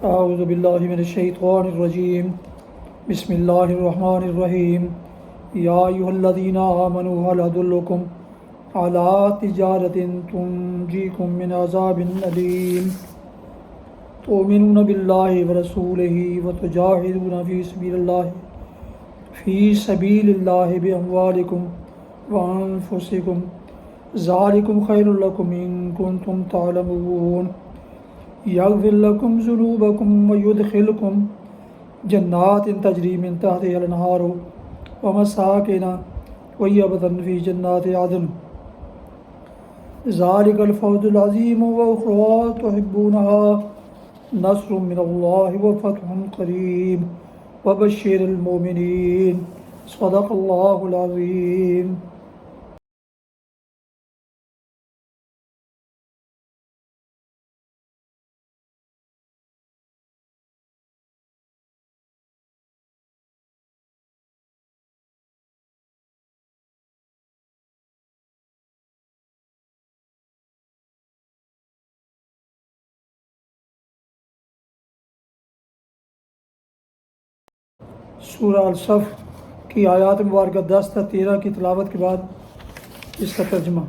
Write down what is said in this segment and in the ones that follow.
اعوذ باللہ من الشیطان الرجیم بسم اللہ الرحمن الرحیم یا ایھا الذین آمنوا هل ادلکم علی تجارۃ تنجیکم من عذاب علیم تؤمنون باللہ ورسولہ وتجاہدون فی سبیل اللہ باموالکم وانفسکم ذالکم خیر لکم ان کنتم تعلمون یغفر لکم ذنوبکم ویدخلکم جنات تجری من تحتها الانہار ومساکن طیبۃ فی جنات عدن ذالک الفوز العظیم واخری تحبونها نصر من اللہ وفتح قریب وبشر المؤمنین صدق اللہ العظیم۔ سورہ الصف کی آیات مبارکہ 10 تا 13 کی تلاوت کے بعد اس کا ترجمہ۔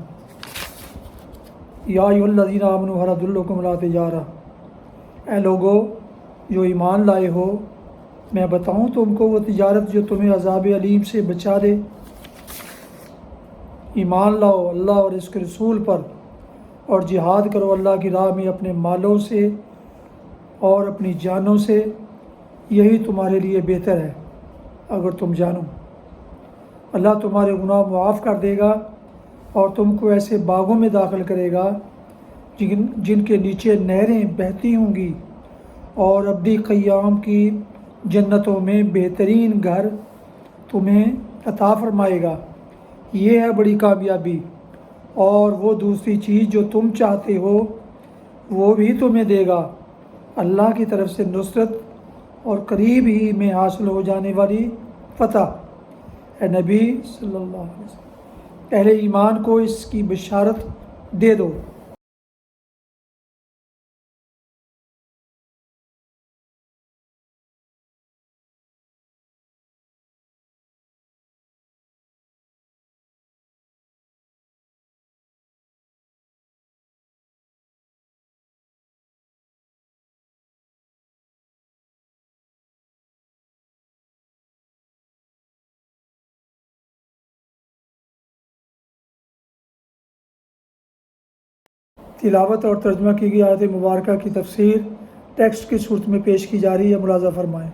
یا ایھا الذین آمنوا ہل ادلکم علی تجارہ، اے لوگو جو ایمان لائے ہو، میں بتاؤں تم کو وہ تجارت جو تمہیں عذاب علیم سے بچا دے۔ ایمان لاؤ اللہ اور اس کے رسول پر اور جہاد کرو اللہ کی راہ میں اپنے مالوں سے اور اپنی جانوں سے، یہی تمہارے لیے بہتر ہے اگر تم جانو۔ اللہ تمہارے گناہ معاف کر دے گا اور تم کو ایسے باغوں میں داخل کرے گا جن کے نیچے نہریں بہتی ہوں گی، اور ابدی قیام کی جنتوں میں بہترین گھر تمہیں عطا فرمائے گا۔ یہ ہے بڑی کامیابی، اور وہ دوسری چیز جو تم چاہتے ہو وہ بھی تمہیں دے گا، اللہ کی طرف سے نصرت اور قریب ہی میں حاصل ہو جانے والی فتح۔ اے نبی صلی اللہ علیہ وسلم، اہل ایمان کو اس کی بشارت دے دو۔ تلاوت اور ترجمہ کی گئی آیت مبارکہ کی تفسیر ٹیکسٹ کی صورت میں پیش کی جا رہی ہے، ملاحظہ فرمائیں۔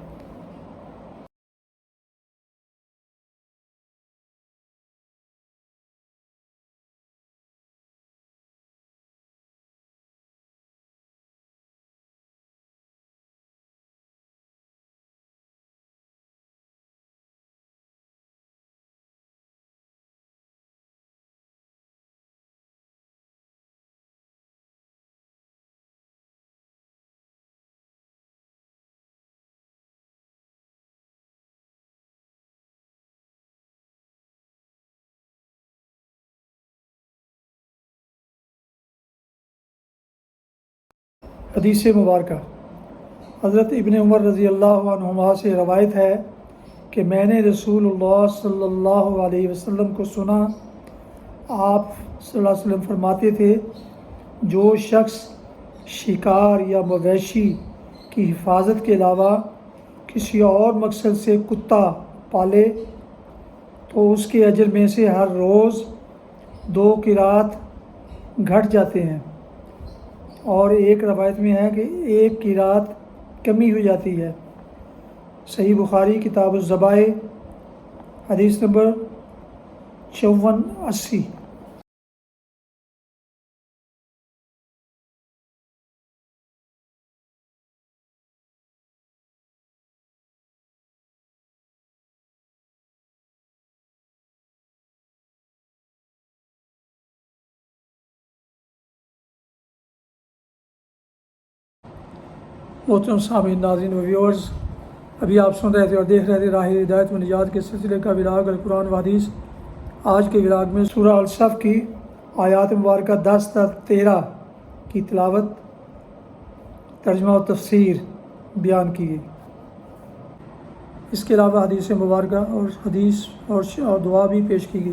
حدیث مبارکہ۔ حضرت ابن عمر رضی اللہ عنہما سے روایت ہے کہ میں نے رسول اللہ صلی اللہ علیہ وسلم کو سنا، آپ صلی اللہ علیہ وسلم فرماتے تھے، جو شخص شکار یا مویشی کی حفاظت کے علاوہ کسی اور مقصد سے کتا پالے تو اس کے اجر میں سے ہر روز 2 قرات گھٹ جاتے ہیں، اور ایک روایت میں ہے کہ 1 قرات کمی ہو جاتی ہے۔ صحیح بخاری کتاب الذبائح حدیث نمبر 5480۔ محترم سامعین، ناظرین و ویورز، ابھی آپ سن رہے تھے اور دیکھ رہے تھے راہ ہدایت و نجات کے سلسلے کا وراغ القرآن و حدیث۔ آج کے وراغ میں سورہ الصف کی آیات مبارکہ 10 تا 13 کی تلاوت، ترجمہ و تفسیر بیان کی گئی۔ اس کے علاوہ حدیث مبارکہ اور دعا بھی پیش کی گئی۔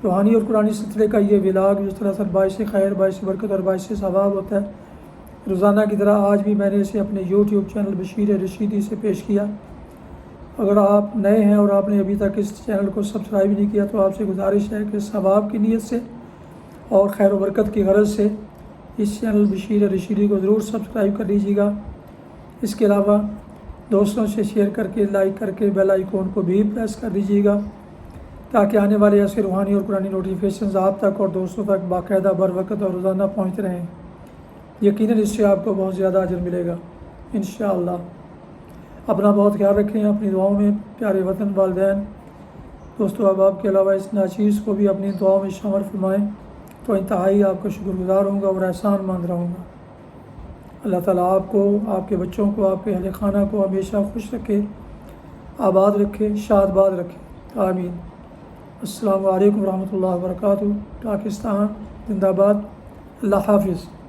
روحانی اور قرآنی سلسلے کا یہ ولاگ جس طرح باعث خیر، باعث برکت اور باعث ثواب ہوتا ہے، روزانہ کی طرح آج بھی میں نے اسے اپنے یوٹیوب چینل بشیر رشیدی سے پیش کیا۔ اگر آپ نئے ہیں اور آپ نے ابھی تک اس چینل کو سبسکرائب نہیں کیا تو آپ سے گزارش ہے کہ ثواب کی نیت سے اور خیر و برکت کی غرض سے اس چینل بشیر رشیدی کو ضرور سبسکرائب کر لیجیے گا۔ اس کے علاوہ دوستوں سے شیئر کر کے، لائک کر کے بیل آئیکن کو بھی پریس کر دیجیے گا تاکہ آنے والے ایسے روحانی اور قرآنی نوٹیفیکیشنز آپ تک اور دوستوں تک باقاعدہ بر وقت اور روزانہ پہنچتے رہیں۔ یقیناً اس سے آپ کو بہت زیادہ اجر ملے گا انشاءاللہ۔ اپنا بہت خیال رکھیں، اپنی دعاؤں میں پیارے وطن، والدین، دوست و احباب کے علاوہ اس ناچیز کو بھی اپنی دعاؤں میں شامل فرمائیں تو انتہائی آپ کا شکر گزار ہوں گا اور احسان مند رہوں گا۔ اللہ تعالیٰ آپ کو، آپ کے بچوں کو، آپ کے اہل خانہ کو ہمیشہ خوش رکھے، آباد رکھے، شاد باد رکھے، آمین۔ السلام علیکم ورحمۃ اللہ وبرکاتہ۔ پاکستان زندہ باد۔ اللہ حافظ۔